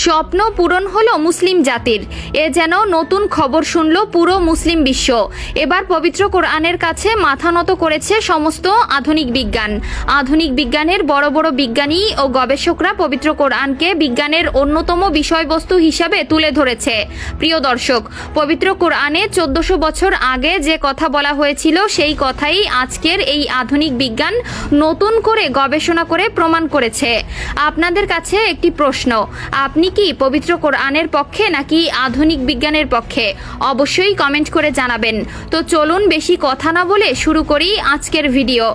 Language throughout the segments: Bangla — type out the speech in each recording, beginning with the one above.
স্বপ্ন পূরণ হলো মুসলিম জাতির। এ যেন নতুন খবর শুনল পুরো মুসলিম বিশ্ব। এবার পবিত্র কোরআনের কাছে মাথা নত করেছে সমস্ত আধুনিক বিজ্ঞান। আধুনিক বিজ্ঞানের বড় বড় বিজ্ঞানী ও গবেষকরা পবিত্র কোরআনকে বিজ্ঞানের অন্যতম বিষয়বস্তু হিসাবে তুলে ধরেছে। প্রিয় দর্শক, পবিত্র কোরআনে 1400 বছর আগে যে কথা বলা হয়েছিল সেই কথাই আজকের এই আধুনিক বিজ্ঞান নতুন করে গবেষণা করে প্রমাণ করেছে। আপনাদের কাছে একটি প্রশ্ন, আপনি কি পবিত্র কোরআনের পক্ষে নাকি আধুনিক বিজ্ঞানের পক্ষে? অবশ্যই কমেন্ট করে জানাবেন। তো চলুন বেশি কথা না বলে শুরু করি আজকের ভিডিও।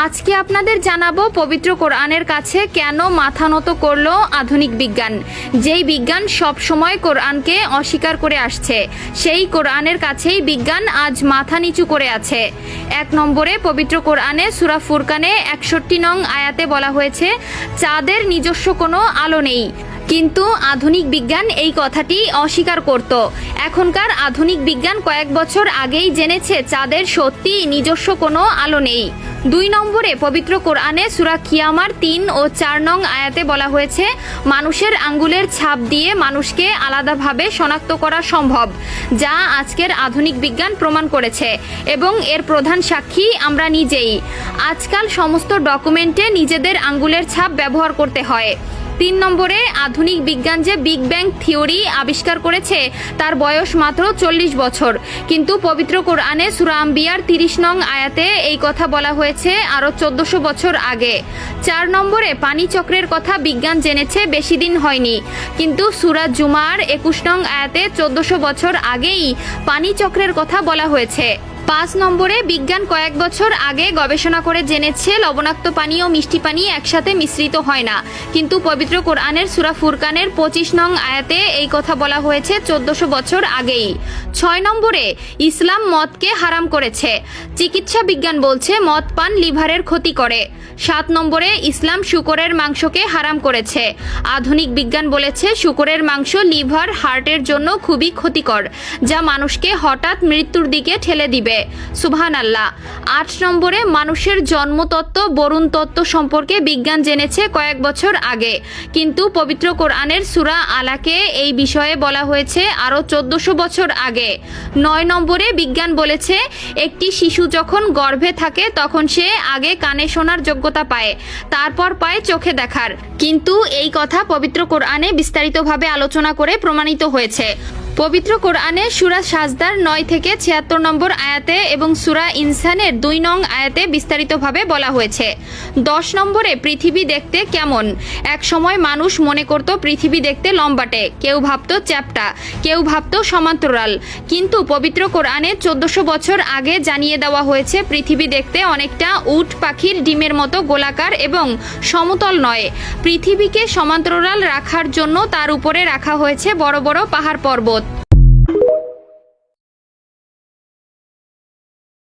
আজকে আপনাদের জানাবো পবিত্র কোরআনের কাছে কেন মাথা নত করলো আধুনিক বিজ্ঞান। যেই বিজ্ঞান সব সময় কোরআনকে অস্বীকার করে আসছে, সেই কোরআনের কাছেই বিজ্ঞান আজ মাথা নিচু করে আছে। 1 নম্বরে পবিত্র কোরআনে সূরা ফুরকানে 61 নং আয়াতে বলা হয়েছে, চাঁদের নিজস্ব কোনো আলো নেই। কিন্তু আধুনিক বিজ্ঞান এই কথাটি অস্বীকার করত। এখনকার আধুনিক বিজ্ঞান কয়েক বছর আগেই জেনেছে চাঁদের সত্যি নিজস্ব কোনো আলো নেই। 2 নম্বরে পবিত্র কোরআনে সূরা কিয়ামার 3 ও 4 নং আয়াতে বলা হয়েছে, মানুষের আঙ্গুলের ছাপ দিয়ে মানুষকে আলাদাভাবে শনাক্ত করা সম্ভব, যা আজকের আধুনিক বিজ্ঞান প্রমাণ করেছে এবং এর প্রধান সাক্ষী আমরা নিজেই। আজকাল সমস্ত ডকুমেন্টে নিজেদের আঙ্গুলের ছাপ ব্যবহার করতে হয়। 3 নম্বরে আধুনিক বিজ্ঞান যে বিগ ব্যাং থিওরি আবিষ্কার করেছে তার বয়স মাত্র 40 বছর, কিন্তু পবিত্র কোরআনে সূরা আম্বিয়ার 30 নং আয়াতে এই কথা বলা হয়েছে আরো 1400 বছর আগে। 4 নম্বরে পানি চক্রের কথা বিজ্ঞান জেনেছে বেশি দিন হয়নি, কিন্তু সূরা জুমার 21 নং আয়াতে 1400 বছর আগেই পানি চক্রের কথা বলা হয়েছে। 5 নম্বরে বিজ্ঞান কয়েক বছর আগে গবেষণা করে জেনেছে লবণাক্ত পানি ও মিষ্টি পানি একসাথে মিশ্রিত হয় না, কিন্তু পবিত্র কোরআনের সূরা ফুরকানের 25 নং আয়াতে এই কথা বলা হয়েছে 1400 বছর আগেই। 6 নম্বরে ইসলাম মদকে হারাম করেছে। চিকিৎসা বিজ্ঞান বলছে মদ পান লিভারের ক্ষতি করে। 7 নম্বরে ইসলাম শূকরের মাংসকে হারাম করেছে। আধুনিক বিজ্ঞান বলেছে শূকরের মাংস লিভার হার্টের জন্য খুবই ক্ষতিকর, যা মানুষকে হঠাৎ মৃত্যুর দিকে ঠেলে দিবে। সুবহানাল্লাহ। 8 নম্বরে মানুষের জন্মতত্ত্ব বরুণ তত্ত্ব সম্পর্কে বিজ্ঞান জেনেছে কয়েক বছর আগে, কিন্তু পবিত্র কোরআনের সূরা আলাকে এই বিষয়ে বলা হয়েছে আরো 1400 বছর আগে। 9 নম্বরে বিজ্ঞান বলেছে একটি শিশু যখন গর্ভে থাকে তখন সে আগে কানে শোনার যোগ্যতা পায়, তারপর পায় চোখে দেখার, কিন্তু এই কথা পবিত্র কোরআনে বিস্তারিতভাবে আলোচনা করে প্রমাণিত হয়েছে। পবিত্র কোরআনে সূরা সাজদার 9 থেকে 76 নম্বর আয়াতে এবং সূরা ইনসানের 2 নং আয়াতে বিস্তারিতভাবে বলা হয়েছে। 10 নম্বরে পৃথিবী দেখতে কেমন। এক সময় মানুষ মনে করত পৃথিবী দেখতে লম্বাটে, কেউ ভাবত চ্যাপ্টা, কেউ ভাবত সমান্তরাল, কিন্তু পবিত্র কোরআনে 1400 বছর আগে জানিয়ে দেওয়া হয়েছে পৃথিবী দেখতে অনেকটা উট পাখির ডিমের মতো গোলাকার এবং সমতল নয়। পৃথিবীকে সমান্তরাল রাখার জন্য তার উপরে রাখা হয়েছে বড় বড় পাহাড় পর্বত।